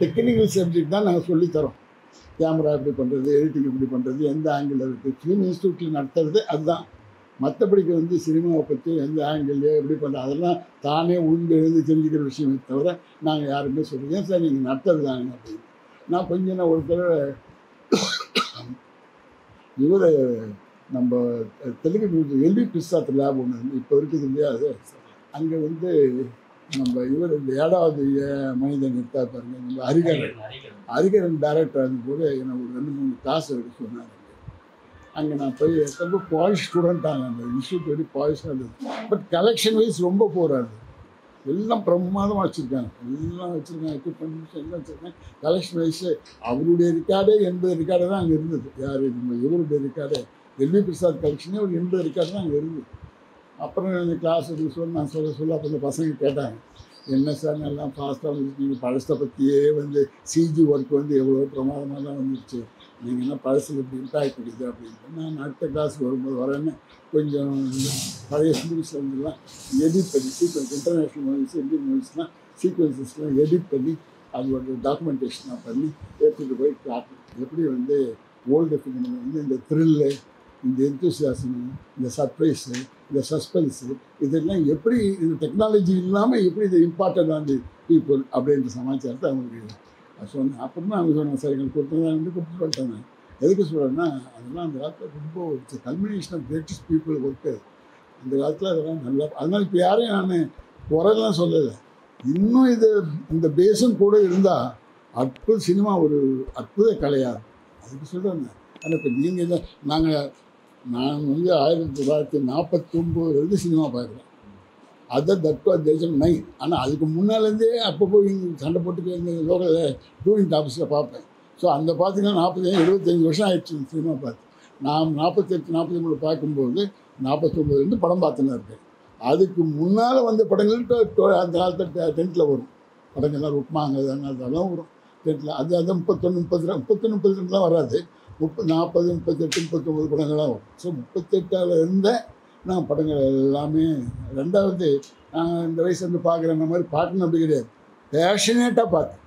Technical subject தான் நாங்கள் சொல்லித்தரோம். Camera எப்படி பண்ணுறது, எடிட்டிங் எப்படி பண்ணுறது, எந்த ஆங்கிளில் இருக்குது. ஃபிலிம் இன்ஸ்டியூட்டில் நடத்துறது அதுதான். மற்றபடிக்கு வந்து சினிமாவை பற்றி எந்த ஆங்கிள்லையோ எப்படி பண்ணுறது அதெல்லாம் தானே உண்டு எழுந்து தெரிஞ்சுக்கிற விஷயமே தவிர நாங்கள் யாருமே சொல்லுவோம். ஏன் சார் நீங்கள் நடத்துறது தாங்க அப்படின்னு. நான் கொஞ்சம் ஒரு தடவை இவர் நம்ம Telugu music LV Prasad lab ஒன்று இப்போ இருக்குது இல்லையா, அது அங்கே வந்து நம்ம இவர் இந்த 7வது மனிதன் எடுத்தா பாருங்க, நம்ம ஹரிகரன் டைரக்டர் கூட எனக்கு ஒரு 2-3 கிளாஸ் எடுக்க சொன்னாங்க. அங்கே நான் போய் ரொம்ப பாலிஷ் ஸ்டூடெண்ட்டாங்க. அந்த இன்ஸ்டியூட் வெரி பாலிஷாக இருந்தது. பட் கலெக்ஷன் வைஸ் ரொம்ப போராது. எல்லாம் பிரமாதமாக வச்சுருக்காங்க, எல்லாம் வச்சுருக்காங்க, எக்யூப்மெண்ட்ஸ் எல்லாம் வச்சுருக்காங்க. கலெக்ஷன் வைஸ் அவருடைய ரெக்கார்டே 80 ரெக்கார்டு தான் அங்கே இருந்தது. யார் நம்ம இவருடைய ரெக்கார்டு எல்வி பிரசாத் கலெக்ஷனே ஒரு 80 ரெக்கார்டு தான் அங்கே இருந்தது. அப்புறம் இந்த கிளாஸ் எடுக்க நான் சொல்ல அப்போ இந்த பசங்க கேட்டாங்க, என்ன சார் நல்லா ஃபாஸ்ட்டாக வந்துச்சு, நீங்கள் பழசை பற்றியே வந்து சிஜி ஒர்க் வந்து எவ்வளோ பிரமாதமாக வந்துருச்சு, நீங்கள் என்ன பழசில் இப்படி இம்பாக்ட் கிடைக்குது அப்படின்ட்டு. நான் அடுத்த கிளாஸ் வரும்போது வரேன்னு கொஞ்சம் பழைய மூவிஸ் வந்துலாம் எடிட் பண்ணி சீக்வன்ஸ், இன்டர்நேஷ்னல் மூவிஸ், இந்தியன் மூவிஸ்லாம் சீக்வன்சஸ்லாம் எடிட் பண்ணி அதோட டாக்குமெண்டேஷனாக பண்ணி எடுத்துகிட்டு போய் காட்டணும். எப்படி வந்து ஓல்டு ஃபிலிமில் வந்து இந்த த்ரில்லு, இந்த எந்தூசியாசம், இந்த சர்ப்ரைஸு, இந்த சஸ்பென்ஸு, இதெல்லாம் எப்படி இந்த டெக்னாலஜி இல்லாமல் எப்படி இது இம்பார்ட்டன்ட் ஆன் தி பீப்புள் அப்படின்ற சமாச்சாரத்தை அவங்களுக்கு சொன்னேன். அப்புறமா அவங்க சொன்னாங்க, சார் எங்களுக்கு கொடுத்ததான் வந்து கொடுத்துட்டு வந்துட்டாங்க. எதுக்கு சொல்கிறேன்னா அதெல்லாம் அந்த காலத்தில் ரொம்ப culmination of greatest people work. அந்த காலத்தில் அதெல்லாம் நல்லா. அதனால் இப்போ யாரையும் நான் குறையெல்லாம் சொல்லலை. இன்னும் இது இந்த பேஸும் கூட இருந்தால் அற்புத சினிமா ஒரு அற்புத கலையாக அதுக்கு சொல்கிறேன். ஆனால் இப்போ நீங்கள் இதை நான் வந்து 1949 சினிமா பார்க்குறேன். அதை தட் தேசம் 9. ஆனால் அதுக்கு முன்னாலேருந்தே அப்பப்போ இங்கே சண்டை போட்டுக்க இந்த லோக்கல் டூரிங் ஆஃபீஸில் பார்ப்பேன். ஸோ அந்த பார்த்தீங்கன்னா 25 வருஷம் ஆயிடுச்சு சினிமா பார்த்து. நான் 48-49 பார்க்கும்போது 49 படம் பார்த்துன்னு இருக்கேன். அதுக்கு முன்னால் வந்த படங்கள் அந்த காலத்தில் 10ல் வரும் படங்கள்லாம், ருக்மாங்க அதெல்லாம் வரும் 10ல். அது 31-32 வராது. 40, 38, 39 படங்கள்லாம் வரும். ஸோ 38ஆல் இருந்த நான் படங்கள் எல்லாமே. ரெண்டாவது நான் இந்த வயசு வந்து பார்க்குற மாதிரி பாட்டுன்னு அப்படி கிடையாது, பேஷனேட்டாக பார்த்தேன்.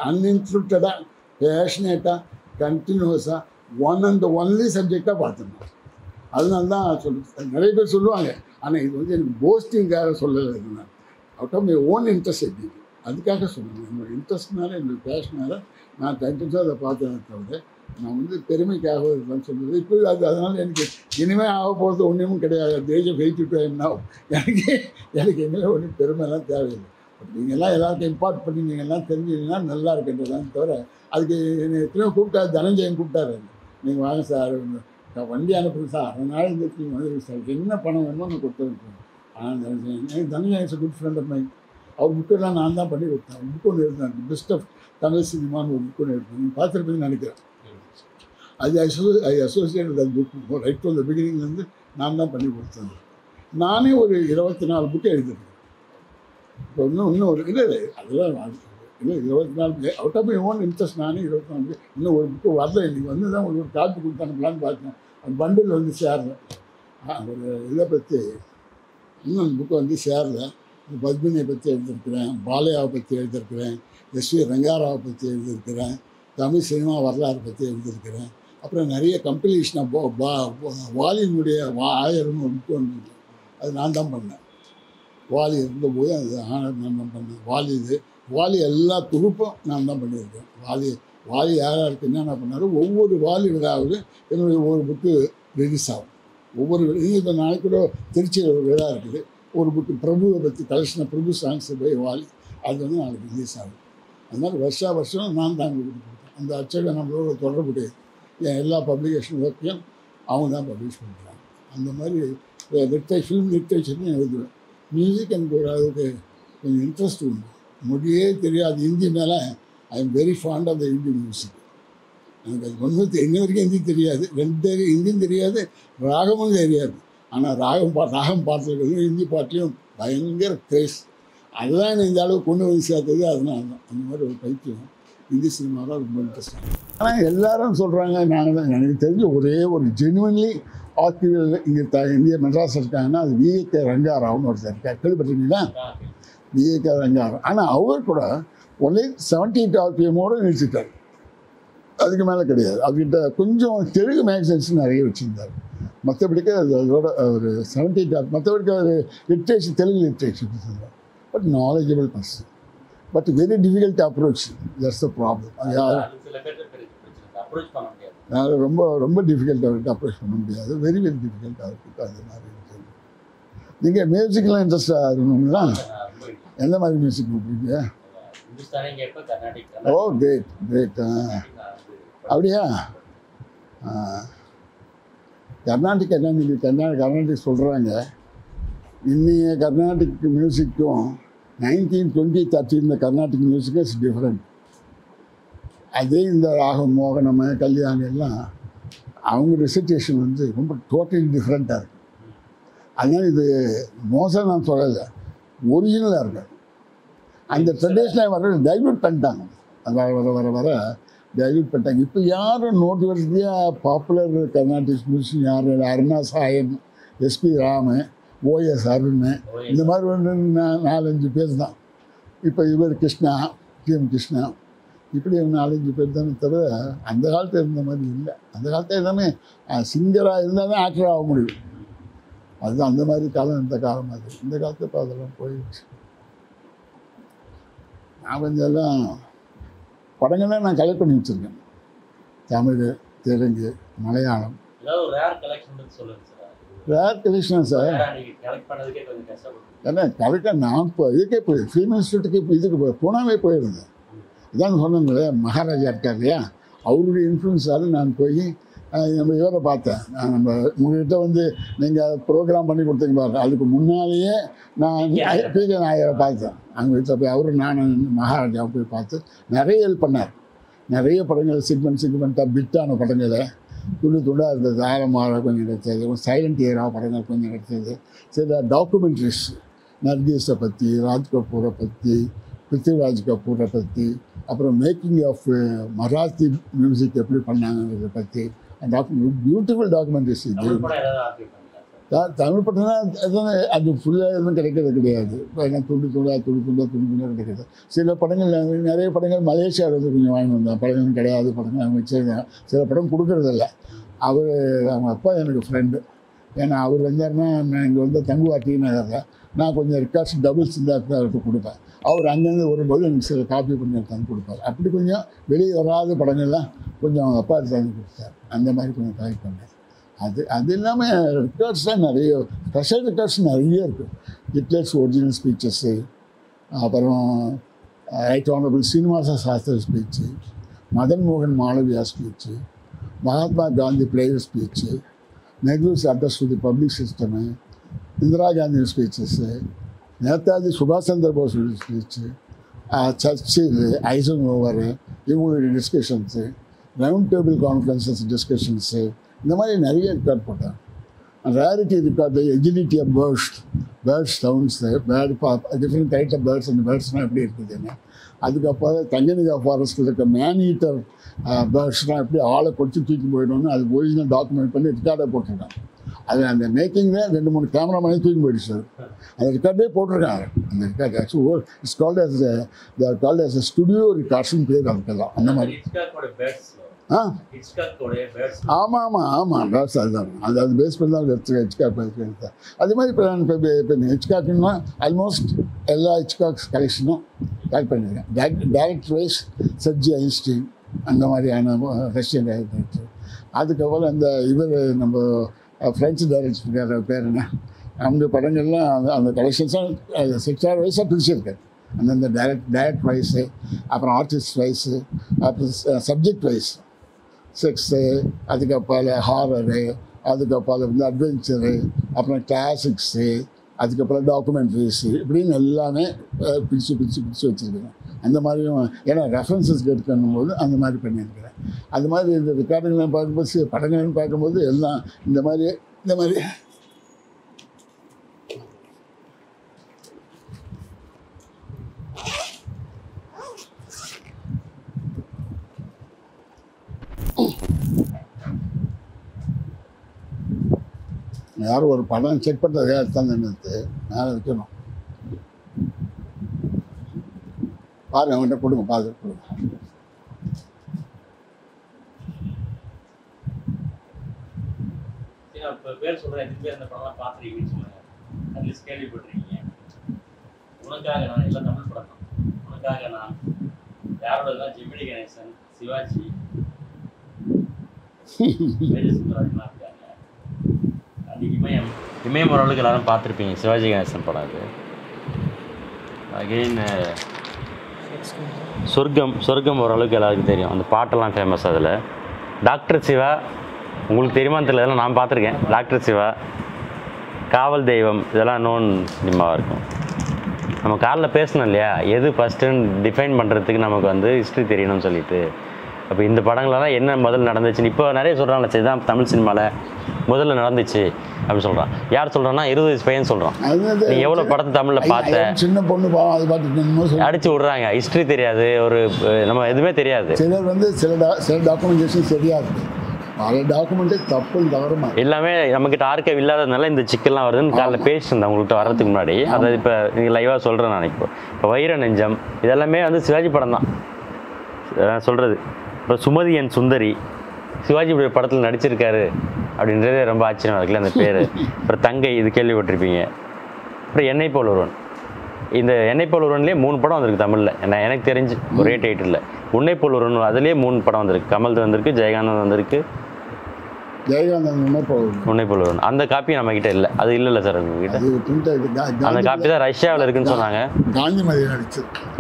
அன்இன்ட்ரப்டடாக பேஷனேட்டாக கண்டினியூஸாக ஒன் அண்ட் ஒன்லி சப்ஜெக்டாக பார்த்தேன். அதனால தான் நிறைய பேர் சொல்லுவாங்க. ஆனால் இது வந்து எனக்கு போஸ்டிங்காக சொல்லலை. நான் out of my own interest எப்படி அதுக்காக சொல்லுவேன். என்னோடய இன்ட்ரெஸ்ட்னால, என்னோடய பேஷனால் நான் கண்டினியூஸாக அதை பார்த்தேன். தவிர நான் வந்து பெருமைக்காக இதெல்லாம் சொல்லுது. இப்போ அதனால் எனக்கு இனிமேல் ஆக போகிறது ஒன்றும் கிடையாது. ஏஜ் ஆஃப் 82 என்ன எனக்கு இனிமேல் ஒன்றும் பெருமைலாம் தேவையில்லை. பட் நீங்கள்லாம் எல்லாருக்கும் இம்பார்ட் பண்ணி நீங்கள்லாம் தெரிஞ்சிங்கன்னா நல்லா இருக்குன்றதான் தவிர அதுக்கு என்னை எத்தனையோ கூப்பிட்டாரு. தனஞ்சயன் கூப்பிட்டாரு, நீங்கள் வாங்க சார், வண்டி அனுப்புங்க சார், அதனால் இந்த நீங்கள் வந்துருக்கு சார், என்ன பணம் வேணுமோ நான் கொடுத்துருக்கேன். ஆனால் Dhananjayan is good friend of mind. அவர் புக்கெல்லாம் நான் தான் பண்ணி கொடுத்தேன். அவர் புக்கு ஒன்று எழுதினார், பெஸ்ட் ஆஃப் தமிழ் சினிமான்னு ஒரு புக்கு ஒன்று எழுதினேன். நீங்கள் பார்த்துருப்பீங்கன்னு நினைக்கிறேன். அது ஐ அசோசியேட் அந்த புக் ரைட் ஃப்ரம் த பிகினிங்லேருந்து நான் தான் பண்ணி கொடுத்தேன். நானே ஒரு 24 புக்கு எழுதிருக்கேன். இப்போ இன்னும் ஒரு இல்லை அதெல்லாம் இல்லை 24 out of my own interest. நானே 24 இன்னும் ஒரு புக்கு வரல. இன்றைக்கி வந்து தான் ஒரு காப்பி கொடுத்தானுங்களான்னு பார்த்தேன். அந்த பண்டில் வந்து சேரல. ஒரு இதை பற்றி இன்னும் அந்த புக்கை வந்து சேரல. பத்மினியை பற்றி எழுதியிருக்கிறேன், பாலையாவை பற்றி எழுதியிருக்கிறேன், எஸ்வி ரங்காராவை பற்றி எழுதியிருக்கிறேன், தமிழ் சினிமா வரலாறு பற்றி எழுதியிருக்கிறேன். அப்புறம் நிறைய கம்பெனிஷனாக வாலியினுடைய 1000 புக்கு ஒன்று அது நான் தான் பண்ணேன். வாலி இருந்தபோது அது நான் தான் பண்ணேன். வாலி எல்லா தொகுப்பும் நான் தான் பண்ணியிருக்கேன். வாலி யார் யாருக்கு என்னென்ன பண்ணாரோ ஒவ்வொரு வாலி விழாவில் என்னுடைய ஒவ்வொரு புக்கு ரிலீஸ் ஆகும். ஒவ்வொரு இந்த நாளைக்கு கூட திருச்சியில் ஒரு விழா இருக்குது, ஒரு புக்கு பிரபுவை பற்றி கலெக்ஷனை பிரபு சாங்ஸ் போய் வாலி அது வந்து நாளைக்கு ரிலீஸ் ஆகும். அதனால் வருஷம் நான் தான் கொடுத்தேன். அந்த அச்சகம் நம்மளோட தொடர்புடைய என் எல்லா பப்ளிகேஷன் ஒர்க்கையும் அவங்க தான் பப்ளிஷ் பண்ணுறாங்க. அந்த மாதிரி ஃபிலிம் லிட்ரேச்சர்னு எழுதுவேன். மியூசிக் எனக்கு ஒரு அதுக்கு கொஞ்சம் இன்ட்ரெஸ்ட் உண்டு. மொழியே தெரியாது ஹிந்தி மேலே. I am very fond of the Hindi music. எனக்கு அது ஒன்றும் இன்ன வரைக்கும் ஹிந்தி தெரியாது, ஹிந்தியும் தெரியாது, ராகமும் தெரியாது. ஆனால் ராகம் பாட்டுகளும் ஹிந்தி பாட்டுலையும் பயங்கர கிரேஸ். அதுதான் என்னை இந்த அளவுக்கு கொண்டு வந்து சேர்த்தது. அதனால தான் அந்த மாதிரி ஒரு பைத்தியம் ஹிந்தி சினிமாவில் ரொம்ப இன்ட்ரெஸ்டாக. ஆனால் எல்லாரும் சொல்கிறாங்க, நாங்கள் தான் எனக்கு தெரிஞ்ச ஒரே ஒரு ஜெனுவன்லி ஆக்டிவ் இங்கே இந்திய மெட்ராஸ் இருக்காங்கன்னா அது விஏகே ரங்காராவ்னு ஒருத்தர் இருக்கார். கேள்விப்பட்டிருக்கீங்களா? விஏகே ரங்காராவ். ஆனால் அவர் கூட ஒன்லி 78 RPMோடு நிறுத்திட்டார். அதுக்கு மேலே கிடையாது. அவர்கிட்ட கொஞ்சம் தெலுங்கு மேக்சின்ஸ் நிறைய வச்சுருந்தார். மற்றபடிக்கு அதோட ஒரு 78 மற்றபடிக்கு ஒரு லிட்ரேச்சர் தெலுங்கு லிட்ரேச்சர் வச்சுருந்தார். But knowledgeable person. But very difficult approach. That's the problem. அது ரொம்ப ரொம்ப டிஃபிகல்ட் அவர்கிட்ட அப்ரோச் பண்ண முடியாது. வெரி வெரி டிஃபிகல்ட் அவர்கிட்ட. அது மாதிரி இருக்குது. நீங்கள் மியூசிக்லாம் இன்ட்ரெஸ்டாக இருக்கணுங்களா? எந்த மாதிரி மியூசிக் கொடுப்பீங்க? ஓ கிரேட் கிரேட். அப்படியா? கர்நாடிக் என்ன நீங்கள் கர்நாடிக் சொல்கிறாங்க. இன்னைய கர்நாடிக் மியூசிக்கும் 1920, 30 இந்த கர்நாடிக் மியூசிக் இஸ் டிஃப்ரெண்ட். அதே இந்த ராகம் மோகனம் கல்யாணம் எல்லாம் அவங்க ரிசர்டேஷன் வந்து ரொம்ப டோட்டலி டிஃப்ரெண்ட்டாக இருக்குது. அதனால் இது மோசம் நான் சொல்லலை, ஒரிஜினலாக இருக்குது. அந்த ட்ரெடிஷ்னல் வர டைல்யூட் பண்ணிட்டாங்க. வர டைல்யூட் பண்ணிட்டாங்க. இப்போ யாரும் நோட்டு வசதியாக பாப்புலர் கர்நாடிக் மியூசிக் யாரும் Aruna Zion, SP Raman, OS Arun, இந்த மாதிரி வந்து 4-5 பேர் தான். இப்போ இவர் கிருஷ்ணா, டிஎம் கிருஷ்ணா, இப்படி 4-5 பேர் தானே தவிர அந்த காலத்தில் இருந்த மாதிரி இல்லை. அந்த காலத்தில் எல்லாமே சிங்கராக இருந்தால் தான் ஆக்டர் ஆக முடியும். அதுதான் அந்த மாதிரி காலம். இந்த காலம் அது. இந்த காலத்தில் இப்போ அதெல்லாம் போயிடுச்சு. நான் கொஞ்சம் எல்லாம் படங்கள்லாம் நான் கலெக்ட் பண்ணி வச்சுருக்கேன். Tamil, Telugu, Malayalam. Rare collection sir. ஏன்னா கரெக்டாக நான் இப்போ இதுக்கே ஃபிலிம் இன்ஸ்டியூட்டுக்கு இப்போ இதுக்கு பூனாவே போயிருந்தேன். இதான் சொன்னேங்களே, மகாராஜா இருக்கார் இல்லையா, அவருடைய இன்ஃப்ளூன்ஸால் நான் போய் நம்ம இவரை பார்த்தேன். நம்ம உங்கள்கிட்ட வந்து நீங்கள் ப்ரோக்ராம் பண்ணி கொடுத்தீங்க பாருங்க, அதுக்கு முன்னாலேயே நான் பிகே நாயரை பார்த்தேன். அங்கே வீட்டில் போய் அவரும் நான் மகாராஜாவை போய் பார்த்து நிறைய ஹெல்ப் பண்ணார். நிறைய படங்கள் செக்மெண்ட்டாக பிட்டான படங்களை துண்டாக இருந்தது. ஆழமாக கொஞ்சம் கிடைச்சது, சைலண்ட் ஏரா படங்கள் கொஞ்சம் கிடைச்சது. சில டாக்குமெண்ட்ரிஸ் நர்கீஸை பற்றி, ராஜ் கபூரை பற்றி, பிருத்திவிராஜ் கபூரை பற்றி, அப்புறம் மேக்கிங் ஆஃப் மராத்தி மியூசிக் எப்படி பண்ணாங்கிறத பற்றி பியூட்டிஃபுல் டாக்குமெண்ட்ரிஸ். இது தமிழ் படம்னா அது ஃபுல்லாக எதுவும் கிடைக்கிறது கிடையாது. இப்போ துண்டு கிடைக்கிறது. சில படங்கள் நிறைய படங்கள் மலேசியாவில் வந்து கொஞ்சம் வாங்கி வந்தேன். படங்கள் கிடையாது, படங்கள் அவங்க வச்சுருந்தேன். சில படம் கொடுக்குறதில்ல. அவங்க அப்பா எனக்கு ஃப்ரெண்டு. ஏன்னா அவர் வந்தாருன்னா நான் இங்கே வந்து தங்குவாட்டின்னு நான் கொஞ்சம் ரெக்கார்ட்ஸ் டபுள்ஸ் இந்த அவர்கிட்ட கொடுப்பேன். அவர் அங்கேருந்து வரும்போது எனக்கு சில காப்பி பண்ணி எடுத்தாந்து கொடுப்பார். அப்படி கொஞ்சம் வெளியே வராத படங்கள்லாம் கொஞ்சம் அவங்க அப்பா எடுத்தாந்து கொடுத்தார். அந்த மாதிரி கொஞ்சம் கலெக்ட் பண்ணேன். அது இல்லாமல் ரெக்கார்ட்ஸ்லாம் நிறைய ஸ்பெஷல் ரெக்கார்ட்ஸ் நிறைய இருக்குது. ஹிட்லர்ஸ் ஒரிஜினல் ஸ்பீச்சஸ்ஸு, அப்புறம் right honourable Srinivasa Shastri speech, Madan மோகன் Malaviya speech, Mahatma Gandhi player speech, நெஹ்ரூஸ் address to the public system, Indira Gandhi ஸ்பீச்சஸ்ஸு, Netaji சுபாஷ் சந்திர போஸ் ஸ்பீச்சு, சர்ச்சில், ஐசன் ஓவரு, இவங்களுடைய discussions, round table conferences discussions, இந்த மாதிரி நிறைய ரெக்கார்ட் போட்டாங்க. Rarity record, agility of birds sounds, different type of birds, அந்த பேர்ட்ஸ்லாம் எப்படி இருக்குதுன்னு. அதுக்கப்புறம் தங்கனிகா ஃபாரஸ்ட்டில் இருக்க மேன் ஈட்டர் பேர்ட்ஸ்லாம் எப்படி ஆளை கொடிச்சு தூக்கி போயிடணும்னு அது ஒரிஜினல் டாக்குமெண்ட் பண்ணி ரெக்கார்டாக போட்டிருக்காங்க. அது அந்த மேக்கிங்கில் 2-3 கேமராமேனே தூக்கி போயிடுச்சு சார். அந்த ரெக்கார்டே போட்டிருக்காங்க. அந்த record actually it's called as there called as studio ரெக்கார்ட்ஸ்னு பேர் அதுக்கெல்லாம். அந்த மாதிரி ஆமாம் பேர்ஸ் அதுதான். அது பேஸ் பண்ணி தான் ஹிச்காக் பேர். அதே மாதிரி இப்போ ஹிச்காக்னா ஆல்மோஸ்ட் எல்லா ஹிச்காக்ஸ் கலெக்ஷனும் கலெக்ட் பண்ணியிருக்கேன். டைரக்ட் வைஸ் சர்ஜி ஐன்ஸ்டீன் அந்த மாதிரியான ரஷ்யன் டைரக்டர். அதுக்கப்புறம் இந்த இவர் நம்ம ஃப்ரெஞ்சு டைரக்டர் பேர் என்ன, அந்த படங்கள்லாம் அந்த கலெக்ஷன்ஸும் செக்டார் வைஸாக பிரிச்சிருக்காரு. அந்தந்த டைரக்ட் வைஸு, அப்புறம் ஆர்டிஸ்ட் வைஸு, அப்புறம் சப்ஜெக்ட் வைஸ், செக்ஸு, அதுக்கப்புறம் ஹாரரு, அதுக்கப்புறம் வந்து அட்வென்ச்சரு, அப்புறம் கிளாசிக்ஸு, அதுக்கப்புறம் டாக்குமெண்ட்ரிஸு, இப்படின்னு எல்லாமே பிரித்து வச்சுருக்கேன். அந்த மாதிரியும் ஏன்னா ரெஃபரன்சஸ் எடுக்கணும் போது அந்த மாதிரி பண்ணியிருக்கிறேன். அது மாதிரி இந்த ரெக்கார்டுங்கள்லாம் பார்க்கும்போது படங்கள்னு பார்க்கும்போது எல்லாம் இந்த மாதிரி யாரும் ஒரு படம் செக் பண்ணுறது தான் நினைத்து மேலே வைக்கணும். பாருங்க, அவன்கிட்ட கொடுங்க, பார்த்து கொடுங்க. பேர் சொல்கிறேன், இந்த படம்லாம் பார்த்துருக்கீங்கன்னு சொல்லுங்கள். அட்லீஸ்ட் கேள்விப்பட்டிருக்கீங்க. உனக்காக நான் எல்லாம் தமிழ் படம் தான். உனக்காக நான் யாரோட ஜெமினி கணேசன், சிவாஜி, சுந்தராஜ்லாம் இருக்காங்க. அன்றைக்கி இமயம் ஓரளவுக்கு எல்லாரும் பார்த்துருப்பீங்க. சிவாஜி கணேசன் படம் அது. அகெயின் சொர்க்கம் ஓரளவுக்கு எல்லாருக்கும் தெரியும். அந்த பாட்டெல்லாம் ஃபேமஸ். அதில் டாக்டர் சிவா உங்களுக்கு தெரியுமான்னு தெரியல, இதெல்லாம் நான் பார்த்துருக்கேன். டாக்டர் சிவா, காவல் தெய்வம், இதெல்லாம் நோன் சினிமாவாக இருக்கும். நம்ம காலில் பேசணும் இல்லையா, எது ஃபஸ்ட்டுன்னு டிஃபைன் பண்ணுறதுக்கு நமக்கு வந்து ஹிஸ்ட்ரி தெரியணும்னு சொல்லிட்டு. அப்போ இந்த படங்களெல்லாம் என்ன முதல்ல நடந்துச்சுன்னு இப்போ நிறைய சொல்கிறாங்களே, சரி தான் தமிழ் சினிமாவில் முதல்ல நடந்துச்சு அப்படின்னு சொல்கிறான். யார் சொல்கிறான்னா 20 வயசு பையன் சொல்கிறான். நீ எவ்வளோ படத்தை தமிழில் பார்த்த, சின்ன பொண்ணு அது பார்த்து அடிச்சு விட்றாங்க. ஹிஸ்ட்ரி தெரியாது, ஒரு நம்ம எதுவுமே தெரியாது. சிலர் வந்து சில டாக்குமெண்டேஷன் தெரியாது. பல டாக்குமெண்ட்டே தப்பு தவறுமா எல்லாமே நம்மக்கிட்ட ஆர்கைவ் இல்லாததுனால இந்த சிக்கல்லாம் வருதுன்னு காலையில் பேசிட்டு இருந்தேன் உங்கள்கிட்ட வர்றதுக்கு முன்னாடி. அதை இப்போ நீங்கள் லைவாக சொல்கிறேன் நான். இப்போ வைர நெஞ்சம் இதெல்லாமே வந்து சிவாஜி படம் தான் சொல்கிறது. இப்போ சுமதி என் சுந்தரி சிவாஜி படத்தில் நடிச்சிருக்காரு அப்படின்றதே ரொம்ப ஆச்சரியமாக இருக்குல்ல அந்த பேர். அப்புறம் தங்கை, இது கேள்விப்பட்டிருப்பீங்க. அப்புறம் என்னை போல் ஒருவன். இந்த என்னை போல் ஒருவன்லேயே 3 படம் வந்திருக்கு தமிழில். எனக்கு தெரிஞ்சு ஒரே டைட்டில். உன்னை போல் ஒருவன் அதுலேயே 3 படம் வந்திருக்கு. கமல் வந்திருக்கு, ஜெயகாந்தன் வந்திருக்கு. உன்னை போல் ஒருவன் அந்த காப்பி நம்மக்கிட்ட இல்லை. அது இல்லை சார் உங்ககிட்ட. அந்த காப்பி தான் ரஷ்யாவில் இருக்குன்னு சொன்னாங்க.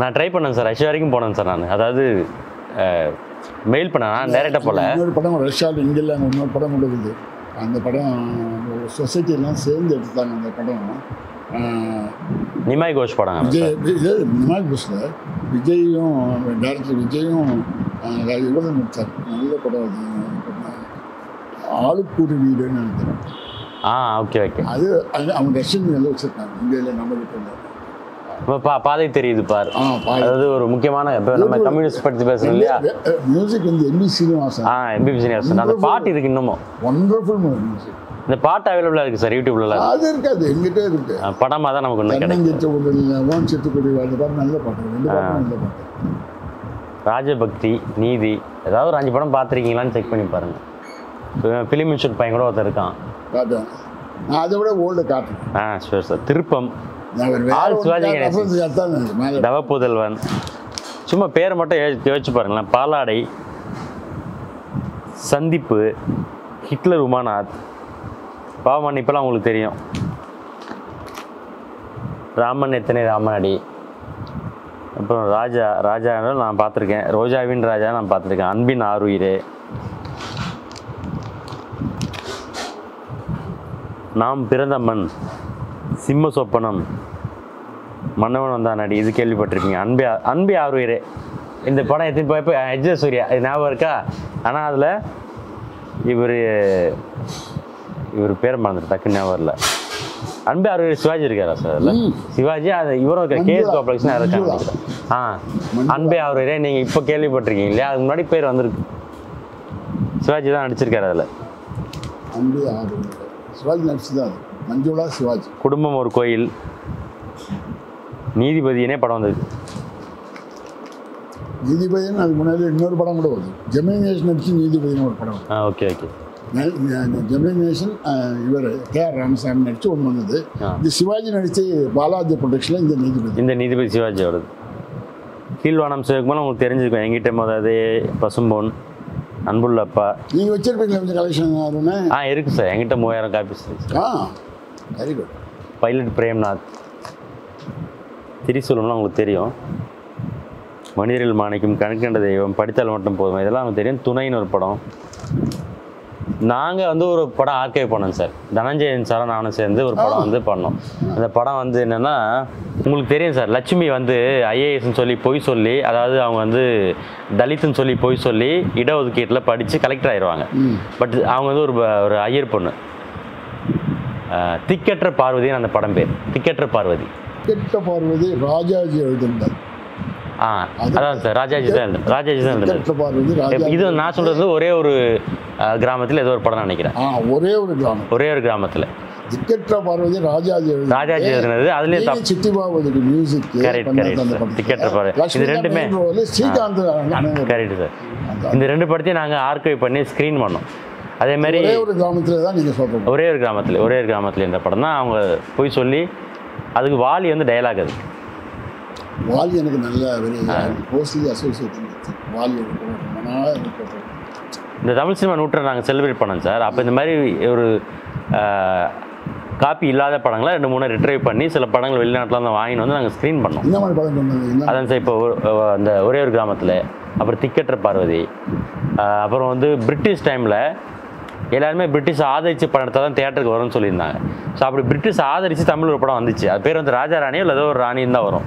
நான் ட்ரை பண்ணேன் சார், ரஷ்யா வரைக்கும் போனேன் சார் நான். அதாவது மெயில் பண்ணேன், டேரெக்டாக போல. இன்னொரு படம் ரஷ்யாவில் இங்கே இல்லை, இன்னொரு படம் கொடுக்குது. அந்த படம் சொசைட்டிலாம் சேர்ந்து எடுத்தாங்க. அந்த படம் நிமாய் கோஷ் படம். நிமாய் கோஷில் விஜயும் டேரக்டர் விஜயும் இவ்வளோ நடித்தார். நல்ல படம் அது. ஆளுக்கூறு வீடுன்னு நினைக்கிறேன். Okay okay. அது அவங்க ரஷ்யன் நல்லா வச்சுருக்காங்க. இந்தியாவில் நம்ம கிட்ட பாதை தெரியுது பார். அதாவது ஒரு முக்கியமான நம்ம கம்யூனிஸ்ட் பற்றி பேசுறோம் இல்லையா. மியூசிக் வந்து எம்பி சீனிவாசன். எம்பி சீனிவாசன் அந்த பாட்டு இருக்கு இன்னமும். Wonderful music. இந்த பாட்டு அவைலபிளா இருக்கு சார் யூடியூப்ல. அது இருக்காது, எங்கிட்ட இருக்கு. படமா தான் நமக்கு ஒன்று கிடைக்கும். சித்துக்குடி அந்த பாட்டு நல்ல பாட்டு, 2 பாட்டும் நல்ல பாட்டு. ராஜபக்தி, நீதி, ஏதாவது ஒரு 5 படம் பார்த்துருக்கீங்களான்னு செக் பண்ணி பாருங்க. ஃபிலிம் இன்ஸ்டியூட் பையன் கூட ஒருத்தர் இருக்கான். காட்டுவேன் நான், அதை விட ஓல்டு காட்டுறேன். Sure sir. திருப்பம், சிவாஜி கணேசன், தவப்புதல்வன், சும்மா பேரை மட்டும் யோசிச்சு பாருங்களேன். பாலாடை, சந்திப்பு, ஹிட்லர் உமாநாத், பாவமன் இப்பெல்லாம் உங்களுக்கு தெரியும். ராமன் எத்தனை ராமனடி, அப்புறம் ராஜா நான் பார்த்துருக்கேன். ரோஜாவின் ராஜா நான் பார்த்துருக்கேன். அன்பின் ஆறுயிரே, நாம் பிறந்த மண், சிம்ம சொப்பனம், மன்னவன் வந்தான் நடி, இது கேள்விப்பட்டிருப்பீங்க. அன்பே ஆறுயிரே. இந்த படம் எத்தனை போய் எஜ்ஜ சூர்யா, இது ஞாபகம் இருக்கா? ஆனால் அதில் இவர் பேரை மறந்துட்டு டக்குன்னு ஞாபகம் இல்லை. அன்பே ஆறுயிரே சிவாஜி இருக்காரா சார் அதில்? சிவாஜி அது இவரும் இருக்க கேஎஸ் காம்ப்ளெக்ஸ்னா இருக்காங்க. அன்பே ஆறுயிரே நீங்கள் இப்போ கேள்விப்பட்டிருக்கீங்க இல்லையா? அதுக்கு முன்னாடி பேர் வந்திருக்கு. சிவாஜி தான் நடிச்சிருக்காரு அதில். சிவாஜி நடிச்சு தான் அது. மஞ்சுளா சிவாஜி. குடும்பம் ஒரு கோயில், நீதிபதினே படம் வந்தது. நீதிபதினு அதுக்கு முன்னாடி இன்னொரு படம் கூட வருது. ஜெமினி கணேசன் நடிச்சு நீதிபதினு ஒரு படம். Okay okay. ஜெமினி கணேசன் இவர் கேஆர் ராமசாமி நடிச்சு ஒன்று வந்தது. இந்த சிவாஜி நடித்து பாலாஜி ப்ரொடக்ஷனில் இந்த நீதிபதி சிவாஜி வருது. கீழ்வானம் சிவகுமார் உங்களுக்கு தெரிஞ்சிருக்கும். எங்கிட்ட முதல்ல பசும்பொன், அன்புள்ளப்பா. நீங்கள் வச்சிருப்பீங்களா கொஞ்சம் கலெக்ஷன்? இருக்குது சார், என்கிட்ட 3000 காப்பீஸ் இருக்கு. Very good. பைலட் பிரேம்நாத், திரிசூலம்லாம் உங்களுக்கு தெரியும். மனிதர்கள் மாணிக்கம், கணக்கண்ட தெய்வம், படித்தால் மட்டும் போதும், இதெல்லாம் நமக்கு தெரியும். துணைன்னு ஒரு படம். நாங்கள் வந்து ஒரு படம் ஆர்கைவ் பண்ணோம் சார். தனஞ்சயன் சாரும் நானும் சேர்ந்து ஒரு படம் வந்து பண்ணோம். அந்த படம் வந்து என்னென்னா, உங்களுக்கு தெரியும் சார், லட்சுமி வந்து ஐஏஎஸ்ன்னு சொல்லி பொய் சொல்லி, அதாவது அவங்க வந்து தலித்துன்னு சொல்லி பொய் சொல்லி இடஒதுக்கீட்டில் படித்து கலெக்டர் ஆயிடுவாங்க. பட் அவங்க வந்து ஒரு ஐயர் பொண்ணு. திக்கற்ற பார்வதின்னு அந்த படம் பேர். திக்கற்ற பார்வதி. திக்கற்ற பார்வதி ராஜாஜி எழுதினார். அதான் சார், ராஜாஜி தான் எழுதுனது. இது நான் சொல்றது ஒரே ஒரு கிராமத்தில் ஏதோ ஒரு படம் நினைக்கிறேன். ஒரே ஒரு கிராமத்தில் திக்கற்ற பார்வதி ராஜாஜி எழுதுனது. அதுலேயே சிட்டிபாபுக்கு மியூசிக். திக்கற்ற பார்வதி இது ரெண்டுமே ஸ்ரீகாந்த். Correct sir. இந்த 2 படத்தையும் நாங்கள் ஆர்கைவ் பண்ணி ஸ்க்ரீன் பண்ணோம். அதே மாதிரி ஒரே ஒரு கிராமத்தில் தான் நீங்கள் சொல்கிறோம். ஒரே ஒரு கிராமத்தில் இந்த படம் தான் அவங்க போய் சொல்லி, அதுக்கு வாலி வந்து டயலாக். அது வாலி எனக்கு நல்ல க்ளோஸ்லி அசோசியேட். வாலியோட இந்த தமிழ் சினிமா 100 நாங்கள் செலிப்ரேட் பண்ணோம் சார். அப்போ இந்த மாதிரி ஒரு காப்பி இல்லாத படங்களை 2-3 ரிட்ரைவ் பண்ணி சில படங்கள் வெளிநாட்டில் வந்து வாங்கிட்டு வந்து நாங்கள் ஸ்க்ரீன் பண்ணோம். இந்த மாதிரி படம் அதான் சார். இப்போ அந்த ஒரே ஒரு கிராமத்தில், அப்புறம் திக்கற்ற பார்வதி, அப்புறம் வந்து பிரிட்டிஷ் டைமில் எல்லாருமே பிரிட்டிஷ் ஆதரிச்சு படம் எடுத்தால் தான் தியேட்டருக்கு வரும்னு சொல்லியிருந்தாங்க. ஸோ அப்படி பிரிட்டிஷ் ஆதரித்து தமிழ் ஒரு படம் வந்துச்சு. அது பேர் வந்து ராஜா ராணியோ இல்லை ஏதோ ஒரு ராணின்னு தான் வரும்.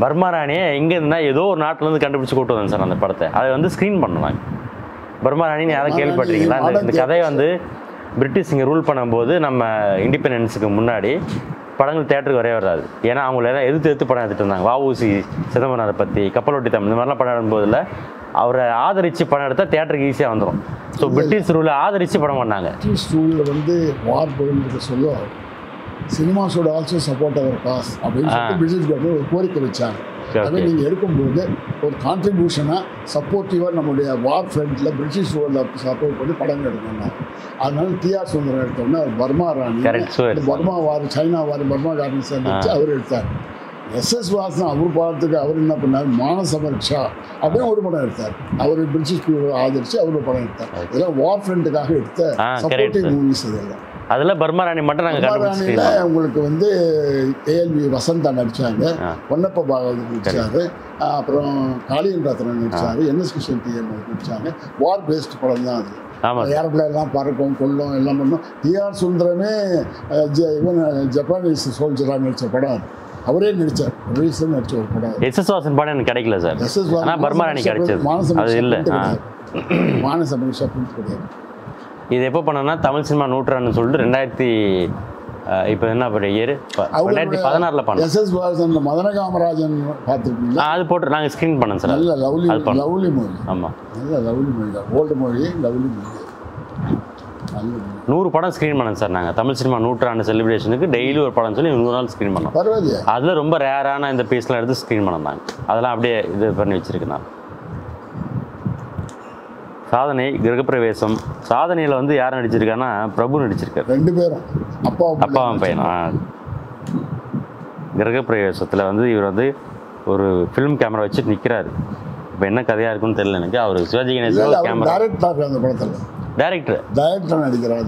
பர்மா ராணியை எங்கே இருந்தால் ஏதோ ஒரு நாட்டிலேருந்து கண்டுபிடிச்சி கூட்டு வந்தேன் சார் அந்த படத்தை. அதை வந்து ஸ்க்ரீன் பண்ணுவாங்க. பர்மா ராணின்னு யாரும் கேள்விப்பட்டிருக்கீங்களா? இந்த கதையை வந்து பிரிட்டிஷ் இங்கே ரூல் பண்ணும்போது நம்ம இண்டிபெண்டன்ஸுக்கு முன்னாடி படங்கள் தேட்டருக்கு வரவே வராது. ஏன்னா அவங்கள எல்லாம் எதிர்த்து படம் எடுத்துகிட்டு இருந்தாங்க. வஉசி சிதம்பரனாரை பற்றி, கப்பலோட்டி தமிழ், இந்த மாதிரிலாம் படம் எடுக்கும்போதில் அவரை ஆதரித்து படம் எடுத்தால் தேட்டருக்கு ஈஸியாக வந்துடும். ஸோ பிரிட்டிஷ் ரூலை ஆதரித்து படம் பண்ணாங்க. பிரிட்டிஷ் ரூலில் வந்து வார் போயின்னு சொல்ல சினிமாஸோட ஆல்சோ சப்போர்ட் அவர் காஸ் அப்படின்னு சொல்லிட்டு பிரிட்டிஷ் கவர்மெண்ட் ஒரு கோரிக்கை வச்சாங்க. அதை நீங்கள் எடுக்கும்போது ஒரு கான்ட்ரிபியூஷனாக சப்போர்ட்டிவாக நம்முடைய வார் ஃப்ரண்ட்டில் பிரிட்டிஷ் ரூலில் சப்போர்ட் பண்ணி படங்கள் எடுக்கணும். அதனால டிஆர் சுந்தரம் எடுத்தோம்னா பர்மா ராணி, பர்மா வார், சைனா வார், பர்மா கார்டன்ஸ் வச்சு அவர் எடுத்தார். எஸ்எஸ் வாசன் அவர் படத்துக்கு அவர் என்ன பண்ணார், மானசமர்ஷா அப்படின்னு ஒரு படம் எடுத்தார். அவர் பிரிட்டிஷ் ஆதரிச்சு அவர் ஒரு படம் எடுத்தார். இதெல்லாம் வார் ஃப்ரண்ட்டுக்காக எடுத்த சப்போர்ட்டிவ் மூவிஸ். இதெல்லாம் அதில் பர்மா ராணி மட்டும் நாங்கள் உங்களுக்கு வந்து ஏஎல்வி வசந்தா நடித்தாங்க, பொன்னப்ப பாகவதர் நடித்தார், அப்புறம் காளியன் ரத்னன் நடித்தார், என்எஸ் கிருஷ்ணன் டிஎம் நடித்தாங்க. வார் பேஸ்ட் படம் தான் அது. ஏரோப்ளேன்லாம் பறக்கும், கொள்ளும், எல்லாம் பண்ணும். டிஆர் சுந்தரமே இவன் ஜப்பானீஸ் சோல்ஜராக நடித்த படம். அவரே நடித்தார். ரீசன் நடித்த ஒரு படம். எஸ்எஸ் வாசன் படம் எனக்கு கிடைக்கல சார். ஆனால் பர்மா ராணி கிடைச்சது. மானசமர்ஷா பிரிண்ட் கிடையாது. இது எப்போ பண்ணோன்னா தமிழ் சினிமா 100 சொல்லிட்டு 2000 இப்போ என்ன இயர் 2016 பண்ணோம். எஸ்எஸ் வாசன் மதன காமராஜன் பார்த்துருக்கீங்களா? அது போட்டு நாங்கள் ஸ்க்ரீன் பண்ணோம் சார். நல்ல லவ்லி மூவி. ஆமாம், நல்ல லவ்லி மூவி தான். Old movie, lovely movie. 100 படம் ஸ்க்ரீன் பண்ணோம் சார். நாங்கள் தமிழ் சினிமா 100 செலிப்ரேஷனுக்கு டெய்லி ஒரு படம் சொல்லி 100 நாள் ஸ்க்ரீன் பண்ணோம். பரவாயில்லையா? அதில் ரொம்ப ரேரான இந்த பீஸ்லாம் எடுத்து ஸ்க்ரீன் பண்ணாங்க. அதெல்லாம் அப்படியே இது பண்ணி வச்சுருக்கேன் நான். சாதனை, கிரகப்பிரவேசம். சாதனையில் வந்து யார் நடிச்சிருக்காங்கன்னா பிரபு நடிச்சிருக்காரு. 2 பேரும் அப்பாவும் பையனா. கிரகப்பிரவேசத்தில் வந்து இவர் வந்து ஒரு ஃபிலிம் கேமரா வச்சுட்டு நிற்கிறாரு. இப்போ என்ன கதையாக இருக்குன்னு தெரியல எனக்கு. அவர் சிவாஜி கணேசன் கேமரா டைரக்டர் நடிக்கிறார். டைரக்டர் நடிக்கிறார்.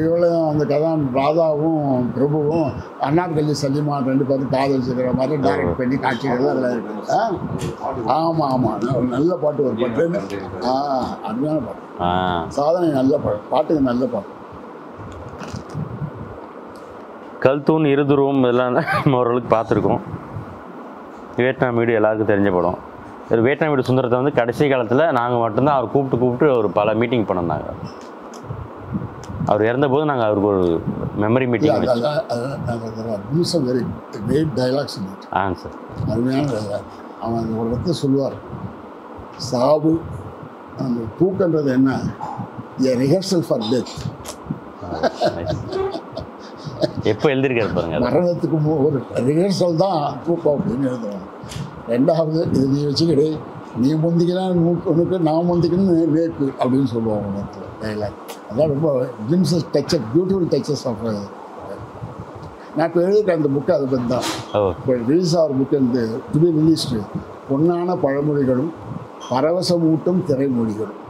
இவளையும் அந்த கதான் ராதாவும் பிரபுவும் அண்ணாமலை சலீமா 2 பேரும் காதலிச்சுக்கிற மாதிரி டைரக்ட் பண்ணி காட்சிகள் அதில் இருக்கு. ஆமாம், நல்ல பாட்டு. ஒரு பாட்டு அருமையான பாட்டு. சாதனை நல்ல பாட்டு. பாட்டுக்கு நல்ல பாட்டு. கல்தூன், இருதுருவம் இதெல்லாம் நம்ம ஓரளவுக்கு பார்த்துருக்கோம். வியட்நாம் வீடு எல்லாருக்கும் தெரிஞ்ச படம். வியட்நாம் வீடு சுந்தரத்தை வந்து கடைசி காலத்தில் நாங்கள் மட்டும்தான் அவர் கூப்பிட்டு ஒரு பல மீட்டிங் பண்ணிருந்தாங்க. அவர் இறந்தபோது நாங்கள் அவருக்கு ஒரு மெமரி மீட்டிங் சார். அருமையான அவன் ஒரு இடத்துல சொல்லுவார், சாவு அந்த தூக்கன்றது என்ன, எ ரிஹர்சல் ஃபார் டெத். எப்போ எழுதிருக்காரு பாருங்க. மரணத்துக்கு ஒரு ரிஹர்சல் தான் தூக்கம் அப்படின்னு எழுதுவாங்க. ரெண்டாவது இது நீ வச்சுக்கிடு, நீ முந்திக்கினா உனக்கு நான் முந்திக்கணும்னு வேக்கு அப்படின்னு சொல்லுவாங்க டைலாக். அதான் ரொம்ப ஜிம்ஸஸ் டச்சஸ், பியூட்டிஃபுல் டச்சஸ் ஆஃப். நான் இப்போ எழுதிட்டேன் அந்த புக்கு, அதை பற்றி தான். இப்போ ரிலீஸ் ஆகிற புக்கு வந்து டு பி ரிலீஸ்டு பொன்னான பழமொழிகளும் பரவசமூட்டும் திரைமொழிகளும்.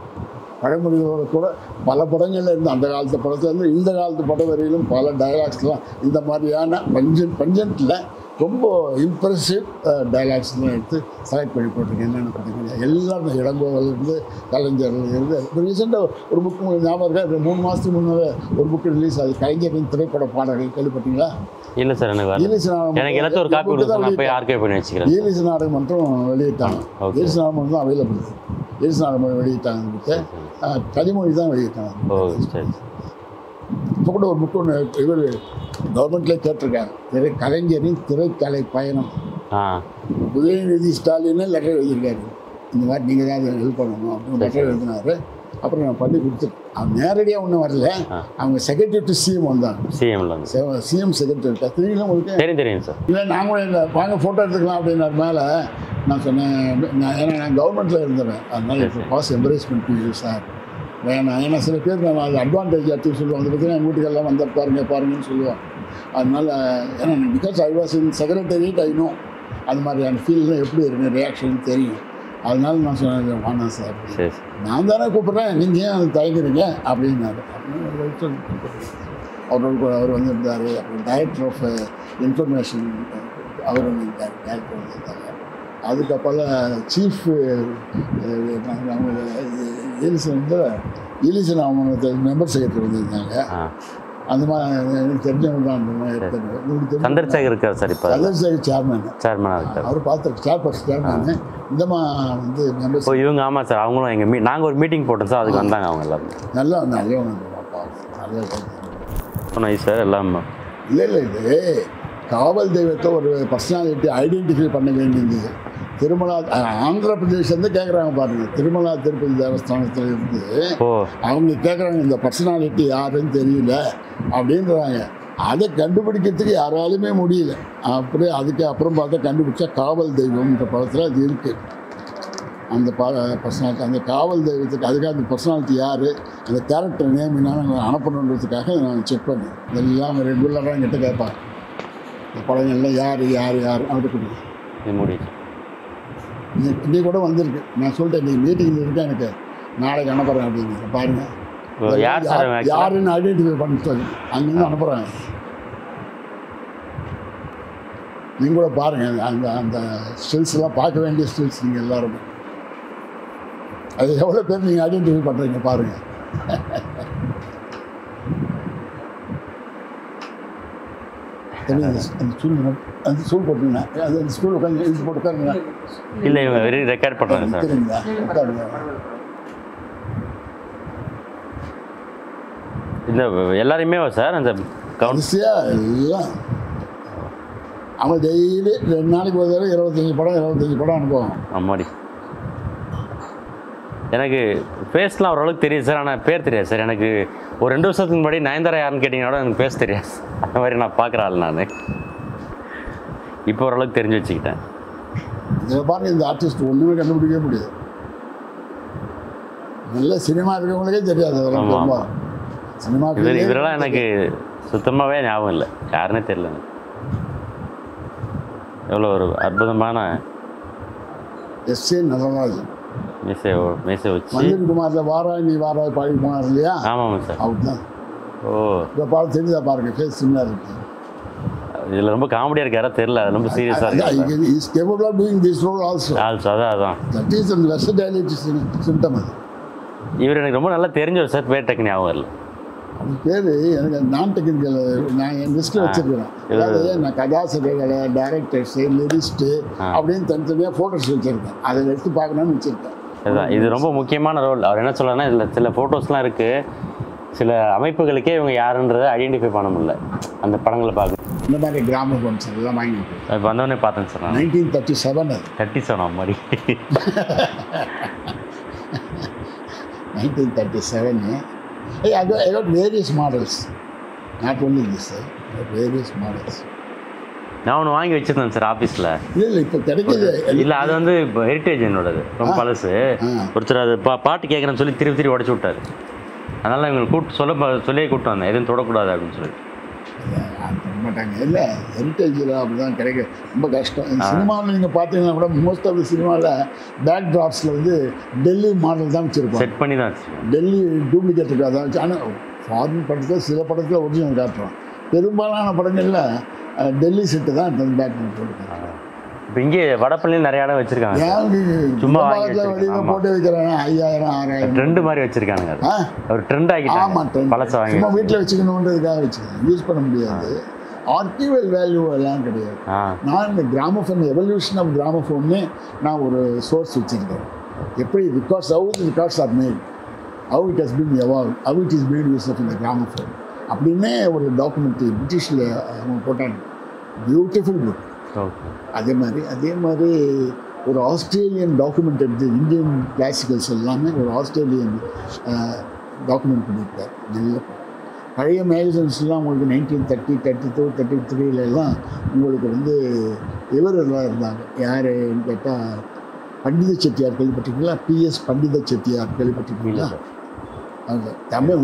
பழமொழிகளோட கூட பல படங்களில் இருந்து அந்த காலத்து படத்துலேருந்து இந்த காலத்து படம் வரையிலும் பல டைலாக்ஸ்லாம் இந்த மாதிரியான பஞ்சன்ட்டில் ரொம்ப இம்ப்ரெசிவ் டைலாக்ஸ்லாம் எடுத்து செலக்ட் பண்ணி போட்டிருக்கேன். என்னென்னு பார்த்தீங்கன்னா எல்லாமே இளங்கோவிலேருந்து கலைஞர்லேருந்து. இப்போ ரீசெண்டாக ஒரு புக்கு உங்களுக்கு ஞாபகம் இருக்கா? 3 மாதத்துக்கு முன்னாவே ஒரு புக்கு ரிலீஸ் ஆகுது, கலைஞரின் திரைப்பட பாடல்கள். கேள்விப்பட்டீங்களா? இல்லை சார், ஈலிஸ் நாடகம் மட்டும் வெளியிட்டாங்க. ஈலிஸ் நாடகம் மட்டும் தான் அவைலபிள். ஈலிஸ் நாடகம் வெளியிட்டாங்க புக்கு, கனிமொழி தான் வெளியிட்டாங்க. இப்போ கூட ஒரு புக்கு ஒன்று இவர் கவர்மெண்ட்லேயே கேட்டிருக்காங்க, கலைஞரின் திரைக்கலை பயணம். உதயநிதி ஸ்டாலின்னு லெட்டர் எழுதியிருக்காரு, இந்த மாதிரி நீங்கள் தான் அதை ஹெல்ப் பண்ணணும் அப்படின்னு லெட்டர் எழுதினார். அப்புறம் நான் பண்ணி கொடுத்துருக்கேன். அவங்க நேரடியாக ஒன்றும் வரல, அவங்க செக்ரட்டரி டு சிஎம் வந்தாங்க. சிஎம் செக்ரட்டரி தெரியுங்களா உங்களுக்கு? தெரியும் சார். இல்லை நாங்களும் இல்லை, வாங்க ஃபோட்டோ எடுத்துக்கலாம் அப்படின்னாரு. மேலே நான் சொன்னேன், ஏன்னா நான் கவர்மெண்ட்டில் இருந்தேன், அதனால் இப்போ பாஸ் எம்பரேஸ்மெண்ட் டு யூ சார் வேணாம். ஏன்னா சில பேர் நம்ம அது அட்வான்டேஜ் எடுத்து சொல்லுவாங்க, அதை பற்றி எங்கள் வீட்டுக்கெல்லாம் வந்த பாருங்கன்னு சொல்லுவாங்க. அதனால் ஏன்னா because I was in secretariat, I know அது மாதிரியான ஃபீல்டில் எப்படி இருக்கு ரியாக்ஷன் தெரியும். அதனால நான் சொன்னேன், வேணாம் சார், நான் தானே கூப்பிட்றேன், நீங்கள் ஏன் அது தயங்குறீங்க அப்படின்னாரு. அவர் வந்து இருந்தார். அப்புறம் டைரக்டர் ஆஃப் இன்ஃபர்மேஷன் அவர் வந்து இருந்தார், டேரக்டர் வந்திருந்தாங்க. அதுக்கப்புறம் சீஃப் ஈலிசன் அவங்க மெம்பர் செக்ரட்டரி வந்திருந்தாங்க. அந்த மாதிரி எனக்கு தெரிஞ்சவங்க தான். சந்திரசேகர் இருக்கார் சார், இப்போ சந்திரசேகர் சேர்மேனாக இருக்கார். அவர் பார்த்து சேர்மேனு இந்தமா வந்து மெம்பர்ஸ் இவங்க. ஆமாம் சார், அவங்களும் நாங்கள் ஒரு மீட்டிங் போட்டோம் சார், அதுக்கு வந்தாங்க அவங்க எல்லாரும். நல்லா சார் எல்லாம். இல்லை இது காவல் தெய்வத்தை ஒரு பர்சனாலிட்டி ஐடென்டிஃபை பண்ண வேண்டியது. திருமலா ஆந்திர பிரதேஷ்லேருந்து கேட்குறாங்க பாருங்கள், திருமலா திருப்பதி தேவஸ்தானத்தில் இருந்து அவங்க கேட்குறாங்க, இந்த பர்சனாலிட்டி யாருன்னு தெரியல அப்படின்றாங்க. அதை கண்டுபிடிக்கிறதுக்கு யாராலுமே முடியல. அப்படியே அதுக்கு அப்புறம் பார்த்தா கண்டுபிடிச்சா காவல் தெய்வம்ன்ற படத்தில் அது இருக்குது. அந்த பர்சனாலிட்டி, அந்த காவல் தெய்வத்துக்கு அதுக்காக அந்த பர்சனாலிட்டி யார், அந்த கேரக்டர் நேம் என்னன்னு அனுப்பணுன்றதுக்காக நான் செக் பண்ணேன். இதெல்லாம் ரெகுலராக என்கிட்ட கேட்பாங்க, இந்த படங்கள்லாம் யார் அவருக்கு முடியும். இன்னி கூட வந்திருக்கு. நான் சொல்லிட்டேன், நீங்கள் மீட்டிங்கில் இருக்கேன், எனக்கு நாளைக்கு அனுப்புகிறேன் அப்படின்னு பாருங்கள். யாருன்னு ஐடென்டிஃபை பண்ண சொல்லி அங்கேருந்து அனுப்புகிறாங்க. நீங்கள் கூட பாருங்கள், அந்த ஸ்டில்ஸ்லாம் பார்க்க வேண்டிய ஸ்டில்ஸ் நீங்கள் எல்லாருமே. அது எவ்வளோ பேர் நீங்கள் ஐடென்டிஃபை பண்ணுறீங்க பாருங்கள். அந்த ஸ்கூல் போட்டுங்க, அது அந்த ஸ்கூல் உட்காந்து எழுதி போட்டு உட்காருங்க. இல்லை இவங்க ரெக்கார்ட் பண்ணுறாங்க சார். சரிங்களா, உட்காருங்க. இந்த எல்லாரையுமே சார் அந்த கடைசியாக எல்லாம் அவங்க டெய்லி 2 நாளைக்கு ஒரு தடவை 25 படம் அனுப்புவாங்க. அம்மாடி, எனக்கு ஃபேஸ்லாம் ஓரளவுக்கு தெரியும் சார், ஆனால் பேர் தெரியாது சார். எனக்கு ஒரு 2 வருஷத்துக்கு முன்னாடி நயன்தாரா யாருன்னு கேட்டிங்கன்னா எனக்கு பேச தெரியாது. அந்த மாதிரி நான் பார்க்குற ஆள் நான். இப்போ ஓரளவுக்கு தெரிஞ்சு வச்சுக்கிட்டேன். இதில் பாருங்கள், இந்த ஆர்டிஸ்ட் ஒன்றுமே கண்டுபிடிக்கவே முடியாது. நல்ல சினிமா இருக்கிறவங்களுக்கே தெரியாது அதெல்லாம். சினிமா இதெல்லாம் எனக்கு சுத்தமாகவே ஞாபகம் இல்லை, யாருன்னே தெரியல. எவ்வளோ ஒரு அற்புதமான எஸ்.ஏ. நடராஜன் மேசை வச்சு மஞ்சள்குமாரில் வாராய் நீ வாராய் பாடி போனார் இல்லையா? ஆமாம் சார், அவர் தான். ஓ, இந்த பாடம் தெரிஞ்சா பாருங்கள், ஃபேஸ் சிம்லாக இருக்குது. இதில் ரொம்ப காமெடியாக இருக்காரா தெரியல, அது ரொம்ப சீரியஸாக இருக்குது. Is capable of doing this role also. அதான் தட் இஸ் அந்த வெர்சடைலிட்டி சிம்டம். அது இவர் எனக்கு ரொம்ப நல்லா தெரிஞ்சவர் சார், பேர் டக்குனு ஞாபகம் இல்லை. அது பேர் எனக்கு நான் டெக்னிக்கல், நான் என் லிஸ்ட்டில் வச்சுருக்கிறேன். அதாவது நான் கதாசிரியர்களை, டைரக்டர்ஸு, லிரிஸ்ட்டு அப்படின்னு தனித்தனியாக ஃபோட்டோஸ் வச்சுருக்கேன். அதை எடுத்து பார்க்கணும்னு வச்சுருக்கேன். அதுதான், இது ரொம்ப முக்கியமான ரோல். அவர் என்ன சொல்லலாம்னா, இதில் சில ஃபோட்டோஸ்லாம் இருக்குது, சில அமைப்புகளுக்கே இவங்க யாருன்றதை ஐடென்டிஃபை பண்ண முடியல அந்த படங்களை பார்க்க. இந்த மாதிரி கிராம ஃபோன்ஸ் எல்லாம் வாங்கிட்டு இப்போ வந்தோடனே பார்த்தேன் சார். 1937 37 மாதிரி 1937 I got various models, not only this, I got various models. நான் ஒன்று வாங்கி வச்சிருந்தேன் சார் ஆஃபீஸில். இல்லை இப்போ கிடைக்கிது இல்லை, அது வந்து இப்போ ஹெரிட்டேஜ் என்னோடது ரொம்ப பழசு. ஒருத்தர் அது பாட்டு கேட்குறேன்னு சொல்லி திருப்பி உடச்சி விட்டார். அதனால் இவங்களுக்கு சொல்லியே கூப்பிட்டு வந்தேன், எதுவும் தொடக்கூடாது அப்படின்னு சொல்லி. மாட்டாங்க. இல்லை ஹெரிட்டேஜில் அப்படி தான் கிடைக்க ரொம்ப கஷ்டம். சினிமாவில் நீங்கள் பார்த்தீங்கன்னா கூட மோஸ்ட் ஆஃப் த சினிமாவில் பேக் ட்ராப்ஸில் வந்து டெல்லி மாடல் தான் வச்சுருப்போம், செட் பண்ணி தான் டெல்லி டூப்ளிகேட் இருக்காது தான் வச்சு. ஆனால் ஃபாரின் படத்தில் சில படத்தில் ஒரிஜினல் காட்டுறோம், பெரும்பாலான படங்களில் டெல்லி செட்டு தான் பேக் போட்டுருக்காங்க. இப்போ இங்கே வடப்பள்ளியில் நிறைய இடம் வச்சுருக்காங்க, சும்மா வெளியில் போட்டு வைக்கிறாங்க 5000 6000 ட்ரெண்டு மாதிரி வச்சுருக்காங்க. ஒரு ட்ரெண்ட் ஆகிட்டாங்க. ஆமாம், ட்ரெண்ட் சும்மா வீட்டில் வச்சுக்கணுன்றதுக்காக வச்சுக்கணும், யூஸ் பண்ண முடியாது. ஆர்கிவல் வேல்யூ எல்லாம் கிடையாது. நான் இந்த கிராமஃபோன் எவல்யூஷன் ஆஃப் கிராமஃபோன்னு நான் ஒரு சோர்ஸ் வச்சுருக்கேன். எப்படி records, how the records are made, how it has been evolve, how it is made use of இந்த கிராமஃபோன் அப்படின்னே ஒரு டாக்குமெண்ட்ரி பிரிட்டிஷில் அவங்க போட்டாங்க. Beautiful book. அதே மாதிரி ஒரு ஆஸ்திரேலியன் டாக்குமெண்ட் எடுத்து இந்தியன் கிளாசிக்கல்ஸ் எல்லாமே ஒரு ஆஸ்திரேலியன் டாக்குமெண்ட் பண்ணியிருக்கார். நல்ல பழைய மேகசின்ஸ்லாம் உங்களுக்கு 1930, 32, 33 உங்களுக்கு வந்து இவரெல்லாம் இருந்தாங்க. யாருன்னு கேட்டால் பண்டித செட்டியார் கேள்விப்பட்டிருக்கீங்களா? PS பண்டித செட்டியார் கேள்விப்பட்டிருக்கீங்களா? அவங்க தமிழ்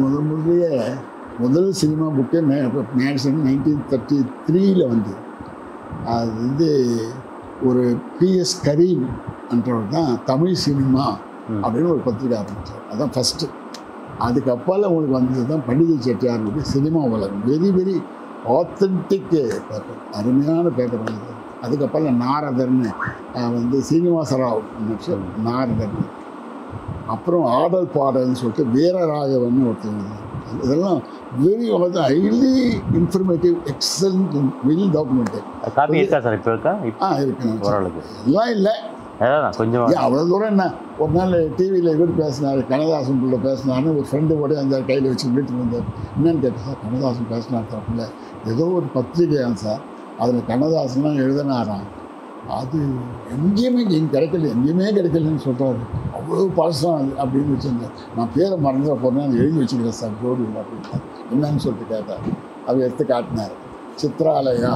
முதல் சினிமா புக்கு மேகசின் 1933 வந்து அது வந்து ஒரு PS கரீம் என்றவர் தான் தமிழ் சினிமா அப்படின்னு ஒரு பத்திரிகை ஆரம்பித்தார். அதுதான் ஃபஸ்ட்டு. அதுக்கப்பால் உங்களுக்கு வந்தது தான் பண்டிகை செட்டியார் சினிமா உலகம். வெரி வெரி ஆத்தென்டிக் பேப்பர், அருமையான பேப்பர் வந்தது. அதுக்கப்பால் நாரதர்னு வந்து சீனிவாசராவ் நாரதர்னு, அப்புறம் ஆடல் பாடல்னு சொல்லிட்டு வீரராகவன் ஒருத்தர். இதெல்லாம் very highly informative, excellent, well documented. Copy இருக்கா சார்? இப்போ இருக்கா? இருக்கு ஓரளவுக்கு. எல்லாம் இல்லை, கொஞ்சம் அவ்வளோ தூரம். என்ன ஒரு நாள் டிவியில் இவர் பேசினார், கண்ணதாசன் பிள்ளை பேசினார்னு ஒரு ஃப்ரெண்டு கூட அந்த கையில் வச்சு வீட்டுக்கு வந்தார். என்னன்னு கேட்டேன், சார் கண்ணதாசன் பேசினார் தரப்பில் ஏதோ ஒரு பத்திரிகையான் சார், அதில் கண்ணதாசன்லாம் எழுதினாராம், அது எங்கேயுமே எங்கேயுமே கிடைக்கலன்னு சொல்கிறாரு. அவ்வளோ பழசம் அது அப்படின்னு வச்சுருந்தேன். நான் பேரை மறந்துட போகிறேன், அதை எழுதி வச்சுக்கிறேன் சார் ஜோடி அப்படின்னு. என்னன்னு சொல்லிட்டு கேட்டார். அவர் எடுத்து காட்டினார். சித்ராலயா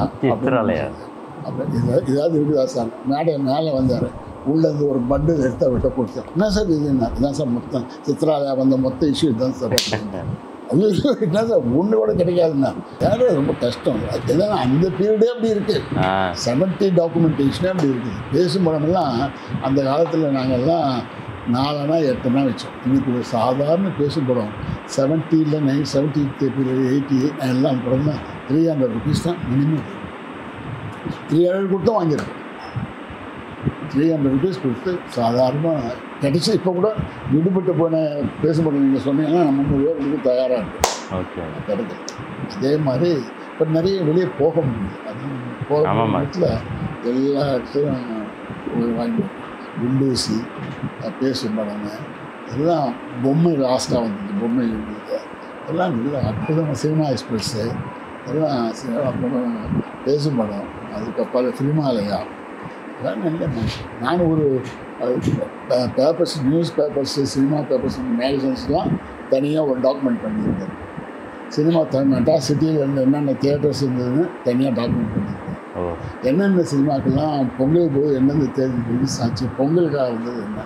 அப்படி இதாவது இருக்குதா சார்? மேலே வந்தார். உள்ளேருந்து ஒரு பண்டில் எடுத்து விட்ட கொடுத்தேன். என்ன சார் இது? இதுதான் சார் மொத்தம் சித்ராலயா வந்த மொத்த இஷ்யூ இதுதான் சார். அது என்ன சார் ஒன்று கூட கிடைக்காதுன்னா தேவை ரொம்ப கஷ்டம். ஏன்னா அந்த பீரியடே அப்படி இருக்குது. 70 டாக்குமெண்டேஷனே அப்படி இருக்குது. பேசும் படமெல்லாம் அந்த காலத்தில் நாங்கள்லாம் 4 8 வச்சோம். இன்றைக்கி ஒரு சாதாரண பேசும் படம் 70 80 எல்லாம் படம் தான் 300 rupees தான் மினிமம். 300 கொடுத்து வாங்கியிருக்கோம். 300 rupees கொடுத்து சாதாரணமாக கிடைச்சி. இப்போ கூட விடுபட்டு போன பேசப்பட நீங்கள் சொன்னீங்கன்னா நம்ம 300 ரூபா தயாராக இருக்கும். ஓகே, கிடைக்கும். அதே மாதிரி இப்போ நிறைய வெளியே போக முடியுது. அது போகிற இடத்துல எல்லா இடத்துலையும் வாங்கி விண்டோஸி பேசும் படங்க எல்லாம் பொம்மை லாஸ்ட்டாக வந்தது. பொம்மை இருந்தது எல்லாம் இல்லை அற்புதமாக. சினிமா எக்ஸ்பிரஸ்ஸு எல்லாம் பேசும் படம். அதுக்கப்புறம் சினிமாலயா எல்லாம் நல்ல. நான் ஒரு papers, news papers, cinema papers, மேகசின்ஸ்லாம் தனியாக ஒரு டாக்குமெண்ட் பண்ணியிருக்கேன். சினிமா சிட்டியில் இருந்து என்னென்ன தியேட்டர்ஸ் இருந்ததுன்னு தனியாக டாக்குமெண்ட் பண்ணியிருக்கேன். என்னென்ன சினிமாக்கெல்லாம் பொங்கல் போது எந்தெந்த தேதி ரிலீஸ் ஆச்சு, பொங்கலுக்காக இருந்தது என்ன,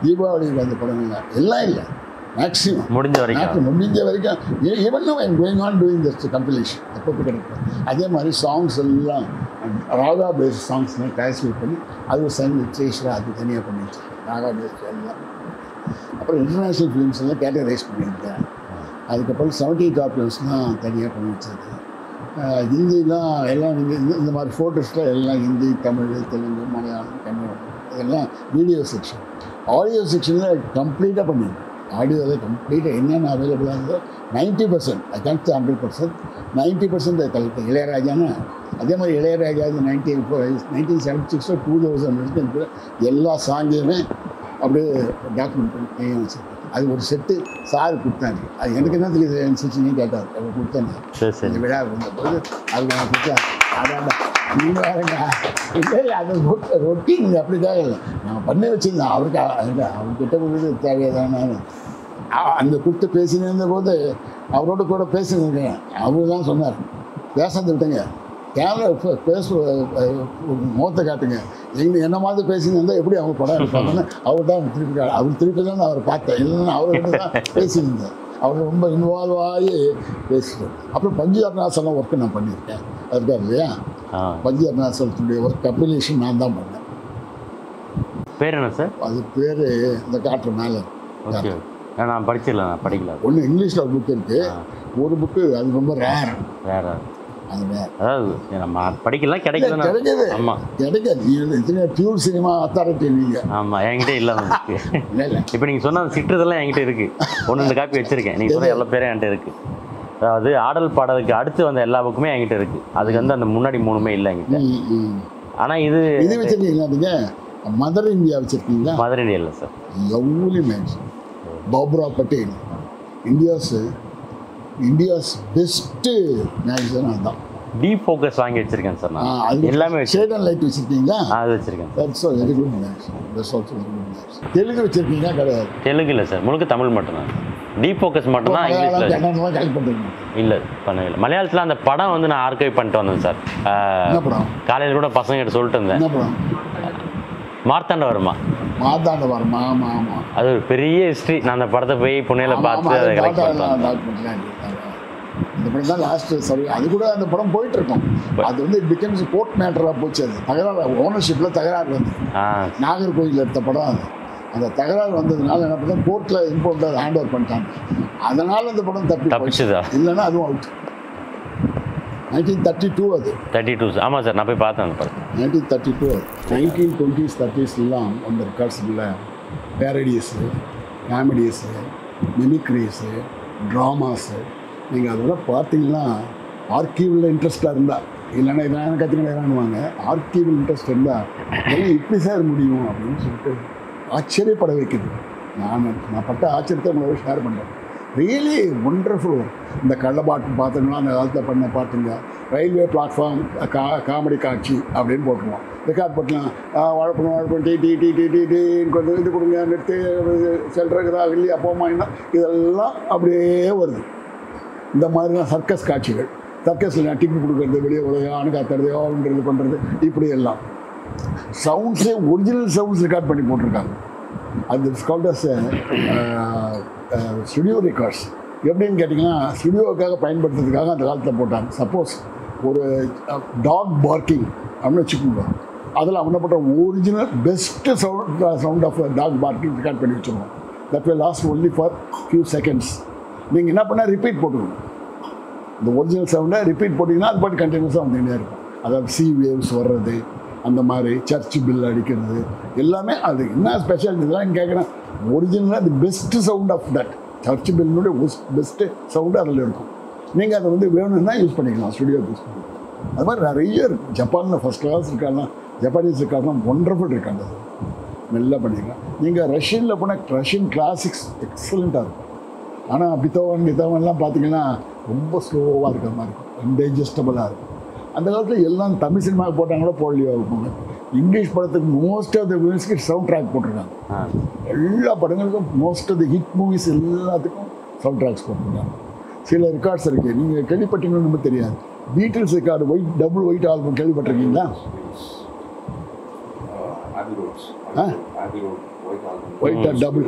தீபாவளிக்கு வந்த படங்கள் எல்லாம் இல்லை. மேக்ஸிமம் முடிஞ்ச வரைக்கும் even I'm going on doing this compilation அப்பப்போ கிடைக்கும். அதே மாதிரி சாங்ஸ் எல்லாம் ராகா பேஸ்ட் சாங்ஸ்லாம் கிளாஸிஃபை பண்ணி அது ஒரு சைன் லிட்ரேச்சராக அது தனியாக பண்ணிட்டு ராகா பேஸ்ட் எல்லாம். அப்புறம் இன்டர்நேஷ்னல் ஃபிலிம்ஸ் எல்லாம் கேட்டகரைஸ் பண்ணியிருக்கேன். அதுக்கப்புறம் 70 டாப் ஃபிலிம்ஸ்லாம் தனியாக பண்ணி வச்சுருக்கேன். ஹிந்திலாம் எல்லாம் இந்த மாதிரி ஃபோட்டோஸ்லாம் எல்லாம் ஹிந்தி, தமிழ், தெலுங்கு, மலையாளம், கன்னடம் இதெல்லாம் வீடியோ செக்ஷன். ஆடியோ செக்ஷனில் கம்ப்ளீட்டாக பண்ணியிருக்கேன். ஆடியோவில் கம்ப்ளீட்டாக என்னென்ன அவைலபிளாக இருந்தோ 90%, ஐ கேன் சே 100%, 90% அதை கலெக்ட். இளையராஜானா அதே மாதிரி இளையராஜா 1976 2000 இருக்கிற எல்லா சாங்கையுமே அப்படியே டாக்குமெண்ட் பண்ணி வச்சுருக்கேன். அது ஒரு செட்டு சார் கொடுத்தாங்க. அது எனக்கு என்ன தெரியுது அனுசரிச்சுன்னு கேட்டார். அவர் கொடுத்தாங்க இந்த விழா இருந்தபோது. அது நான் கொடுத்தேன். அதான் நீங்கள் வேறுங்க இல்லை அது ரொட்டீன் அப்படி தான் இல்லை நான் பண்ணி வச்சுருந்தேன். அவர்கிட்ட கொடுத்து தேவையாதானு அந்த கூப்பிட்டு பேசினிருந்த போது அவரோட கூட பேசினிருக்கேன். அவர் தான் சொன்னார், பேசுறது விட்டுங்க, கேமரா முகத்தை காட்டுங்க, என்ன மாதிரி பேசினிருந்தால் எப்படி அவங்க படம் எடுப்பாங்கன்னு அவர் தான் திருப்பி தான் நான் அவரை பார்த்தேன். இல்லைன்னா அவர்கிட்ட தான் பேசியிருந்தேன். அவர் ரொம்ப இன்வால்வ் ஆகி பேசுவார். அப்புறம் பஞ்சு அருணாசலம் ஒர்க்கு நான் பண்ணியிருக்கேன். அதுக்காக இல்லையா, பஞ்சு அருணாசலத்துடைய ஒர்க் அப்ளிகேஷன் நான் தான் பண்ணேன். பேர் என்ன சார்? அது பேர் இந்த காட்டுற மேலே. ஓகே, நான் படிக்கல. ஒன்று இங்கிலீஷில் ஒரு புக்கு இருக்குது, ஒரு புக்கு அது ரொம்ப ரேர். அது ரேர், அதாவது நம்ம படிக்கலாம் கிடைக்கல. கிடைக்காது. ஆமாம், கிடைக்காது. பியூர் சினிமா அத்தாரிட்டி நீங்கள். ஆமாம், என்கிட்ட இல்லை. இப்போ நீங்கள் சொன்ன சிற்றதெல்லாம் என்கிட்ட இருக்குது. 1-2 காப்பி வச்சுருக்கேன். நீங்கள் சொன்ன எல்லா பேரும் என்கிட்ட இருக்குது. அதாவது ஆடல் பாடலுக்கு அடுத்து வந்த எல்லா புக்குமே என்கிட்ட இருக்குது. அதுக்கு வந்து அந்த முன்னாடி 3மே இல்லை என்கிட்ட. ஆனால் இது வச்சுருக்கீங்களா நீங்கள்? மதர் இந்தியா வச்சுருக்கீங்களா? மதர் இந்தியா இல்லை sir. Lovely max Baburao Patel, India's best magazine. அதுதான் டீப் ஃபோக்கஸ் வாங்கி வச்சுருக்கேன் சார். நான் எல்லாமே ஷேட் அண்ட் லைட் வச்சுருக்கீங்களா? அது வச்சுருக்கேன். That's all very good makes. That's also very good makes. Telugu வச்சுருக்கீங்களா? கிடையாது, தெலுங்கு இல்லை சார், முழுக்க தமிழ் மட்டும்தான். டீப் ஃபோக்கஸ் மட்டும்தான் இங்கிலீஷில். கலெக்ட் பண்ணுறீங்க? இல்லை, பண்ணவே இல்லை. மலையாளத்தில் அந்த படம் வந்து நான் ஆர்கைவ் பண்ணிட்டு வந்தேன் சார். என்ன படம்? காலையில் கூட பசங்கிட்ட சொல்லிட்டு இருந்தேன். என்ன படம்? மார்த்தாண்டவர்மா. மார்த்தாண்டவர்மா, ஆமாம் ஆமாம். அது ஒரு பெரிய ஹிஸ்ட்ரி. நான் அந்த படத்தை போய் புனேல பார்த்து அதை கலெக்ட் பண்ணிட்டேன். இந்த படம் தான் லாஸ்ட் சர்வே. அது கூட அந்த படம் போயிட்டு இருக்கும். அது வந்து இட் பிகம்ஸ் கோர்ட் மேட்டராக போச்சு. அது தகராறு, ஓனர்ஷிப்பில் தகராறு வந்து நாகர்கோயில் எடுத்த படம். அது அந்த தகராறு வந்ததுனால என்ன பண்ண, கோர்ட்டில் இம்போர்ட் அதை ஹேண்ட் ஓவர் பண்ணிட்டாங்க. அதனால் அந்த படம் தப்பிச்சுதா? இல்லைன்னா அதுவும் அவுட். 1932 அது. 32. ஆமாம் சார், நான் போய் பார்த்தேன் அந்த படம். 1932. 1920s 30sலாம் அந்த ரெக்கார்ட்ஸில் பேரடிஸு, காமெடிஸு, மிமிக்ரிஸு, ட்ராமாஸு, நீங்கள் அதெல்லாம் பார்த்தீங்கன்னா ஆர்கியூவில் இன்ட்ரெஸ்ட்டாக இருந்தால், இல்லைன்னா இதெல்லாம் கற்றுக்கணுவாங்க. ஆர்கியூவில் இன்ட்ரெஸ்ட் இருந்தால் இதெல்லாம் இப்படி சார் முடியும் அப்படின்னு சொல்லிட்டு ஆச்சரியப்பட வைக்குது. நான் பட்ட ஆச்சரியத்தை உங்களோட ஷேர் பண்ணுறேன். Really wonderful. இந்த கள்ளப்பாட்டு பார்த்துங்கன்னா அந்த காலத்தில் பண்ண பாட்டுங்க. ரயில்வே பிளாட்ஃபார்ம் காமெடி காட்சி அப்படின்னு போட்டுருவோம். ரெக்கார்ட் பண்ணலாம். வழப்பம் டீ டீ டீ டீ டீ டீன்னு கொஞ்சம் இது கொடுங்க, நிறுத்து, செல்றதுக்குதா இல்லையா போமாங்கன்னா இதெல்லாம் அப்படியே வருது. இந்த மாதிரிலாம் சர்க்கஸ் காட்சிகள், சர்க்கஸில் டிக்கெட் கொடுக்குறது, வெளியே உலகானு காத்துறது, ஆளுன்றது பண்ணுறது, இப்படி எல்லாம் சவுண்ட்ஸே ஒரிஜினல் சவுண்ட்ஸ் ரெக்கார்ட் பண்ணி போட்டிருக்காங்க. அது ஸ்கவுண்டர்ஸ் ஸ்டுடியோ ரெக்கார்ட்ஸ். எப்படின்னு கேட்டிங்கன்னா, ஸ்டுடியோவுக்காக பயன்படுத்துறதுக்காக அந்த காலத்தில் போட்டாங்க. சப்போஸ் ஒரு டாக் பார்க்கிங் அப்படின்னு வச்சுக்கோங்க, அதில் அவனப்பட்ட original best sound of dog barking record பண்ணி வச்சுருவோம். That will last only for few seconds. நீங்கள் என்ன பண்ணால் ரிப்பீட் போட்டுக்கணும். இந்த ஒரிஜினல் சவுண்டை ரிப்பீட் போட்டிங்கன்னா அது பாட்டு கண்டினியூஸாக வந்துகிட்டே இருக்கும். அதாவது சி வேவ்ஸ் வர்றது, அந்த மாதிரி சர்ச் பில் அடிக்கிறது, எல்லாமே அது என்ன ஸ்பெஷல் இதெல்லாம் கேட்குறேன். ஒரிஜினலாக the best sound of that church பில்னுடைய பெஸ்ட்டு சவுண்டு அதில் இருக்கும். நீங்கள் அதை வந்து வேணும்னா யூஸ் பண்ணிக்கலாம், ஸ்டுடியோ யூஸ் பண்ணிக்கலாம். அது மாதிரி நிறைய இருக்குது. ஜப்பானில் ஃபஸ்ட் கிளாஸ் இருக்காங்க, ஜப்பானீஸ் இருக்காங்க, ஒண்டர்ஃபுல் இருக்காங்க. அது நல்லா பண்ணிக்கலாம். நீங்கள் ரஷ்யனில் போனால் ரஷ்யன் கிளாசிக்ஸ் எக்ஸலண்ட்டாக இருக்கும். ஆனால் பித்தோவன்லாம் பார்த்தீங்கன்னா ரொம்ப ஸ்லோவாக இருக்கிற மாதிரி இருக்கும், இன்டைஜஸ்டபுளாக இருக்கும். அந்த காலத்தில் எல்லாம் தமிழ் சினிமாவுக்கு போட்டாங்களோ போடலையோ இருப்பாங்க. இங்கிலீஷ் படத்துக்கு மோஸ்ட் ஆஃப் த மியூசிக்கு சவுண்ட் ட்ராக் போட்டிருக்காங்க. எல்லா படங்களுக்கும் most of the hit movies எல்லாத்துக்கும் சவுண்ட் ட்ராக்ஸ் போட்டிருக்காங்க. சில ரெக்கார்ட்ஸ் இருக்குது, நீங்கள் கேள்விப்பட்டீங்கன்னு ரொம்ப தெரியாது. Beatles record double white album கேள்விப்பட்டிருக்கீங்களா? ஒயிட்டா டபுள்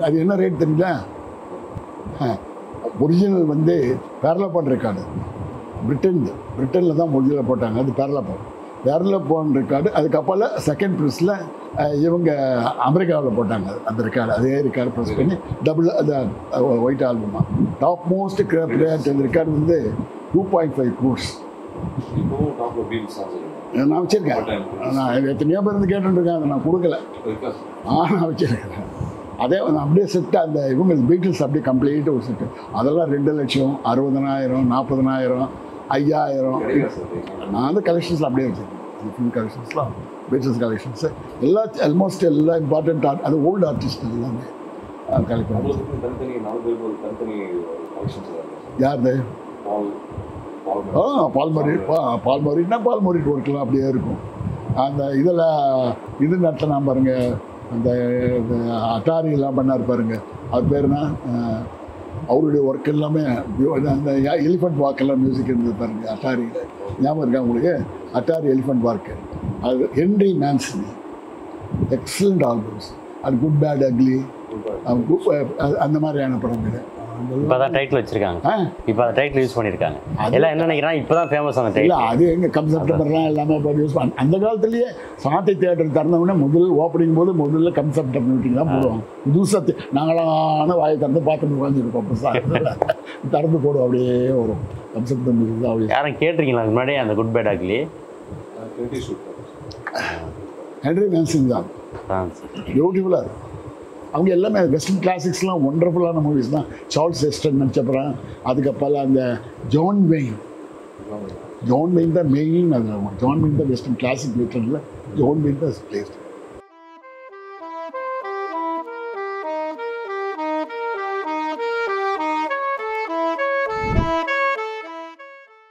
அது என்ன ரேட் தெரியுங்களா? ஒரிஜினல் வந்து பேரலப்பான் ரெக்கார்டு பிரிட்டனில் தான் ஒரிஜினல் போட்டாங்க. அது பேரலப்பான் ரெக்கார்டு. அதுக்கப்புறம் செகண்ட் ப்ரெஸ்ஸில் இவங்க அமெரிக்காவில் போட்டாங்க அந்த ரெக்கார்டு. அதே ரெக்கார்டு ப்ரெஸ் பண்ணி டபுள் அது ஒயிட் ஆல்பமாக டாப் மோஸ்ட் கிரியேட். அந்த ரெக்கார்டு வந்து 2.5 crores. நான் வச்சுருக்கேன். நான் எத்தனையோ பேர் வந்து கேட்டுருக்கேன், அதை நான் கொடுக்கல. நான் வச்சுருக்கேன். அதே அப்படியே செட்டு அந்த இவங்க பீட்டில்ஸ் அப்படியே கம்ப்ளீட்டாக ஒரு செட்டு. அதெல்லாம் 2 லட்சம், 60,000, 40,000, 5,000. நான் வந்து கலெக்ஷன்ஸில் அப்படியே வச்சுருக்கேன். ஃபிலிம் கலெக்ஷன்ஸ்லாம் பீட்டில்ஸ் கலெக்ஷன்ஸு எல்லாம் ஆல்மோஸ்ட் எல்லாம் இம்பார்ட்டண்ட் அது ஓல்டு ஆர்டிஸ்ட் எல்லாமே கலெக்ட் பண்ணுவோம். யார்? பால்மரிட்னா பால்மரிட் ஒர்க்கெலாம் அப்படியே இருக்கும். அந்த இதில் இது நடத்தினா பாருங்கள், அந்த அட்டாரிலாம் பண்ணார் பாருங்க, அவர் பேருனா அவருடைய ஒர்க் எல்லாமே அந்த எலிஃபண்ட் வாக்கெல்லாம் மியூசிக் இருந்தது பாருங்க அட்டாரியில், ஞாபகம் இருக்கா உங்களுக்கு? அட்டாரி எலிஃபண்ட் வாக்கு, அது ஹென்ரி மேன்சனி, எக்ஸலண்ட் ஆல்பம்ஸ். அது குட் பேட் அக்லி, அந்த மாதிரியான படங்கள். இப்போ தான் டைட்டில் வச்சிருக்காங்க, இப்போ அந்த டைட்டில் யூஸ் பண்ணியிருக்காங்க. எல்லாம் என்ன நினைக்கிறாங்க, இப்போ தான் ஃபேமஸ் ஆன டைட்டில். இல்லை, அது எங்கள் கம் செப்டம்பர்லாம் எல்லாமே இப்போ யூஸ் பண்ண. அந்த காலத்துலேயே சாந்தி தியேட்டர் திறந்தவுடனே முதல் ஓப்பனிங் போது முதல்ல கம் செப்டம்பர் மீட்டிங் தான் போடுவாங்க. புதுசாக நாங்களான வாயை திறந்து பார்த்துட்டு உட்காந்துருக்கோம். திறந்து போடுவோம், அப்படியே வரும் கம் செப்டம்பர் மீட்டிங் தான். அப்படியே யாரும் கேட்டிருக்கீங்களா முன்னாடி அந்த good bad ugly? Henry Manson தான், பியூட்டிஃபுல்லாக இருக்கும். அவங்க எல்லாமே வெஸ்டர்ன் கிளாசிக்ஸ்லாம் ஒண்டர்ஃபுல்லான மூவிஸ் தான். சார்ல்ஸ் ஹெஸ்டன் நடிச்சப்பறம், அதுக்கப்புறம் அந்த ஜான் வெயின் தான் மெயின். அது ஜான் வெயின் தான் வெஸ்டர்ன் கிளாசிக் லிட்டரில் ஜான் வெயின் தான் பிளேஸ்.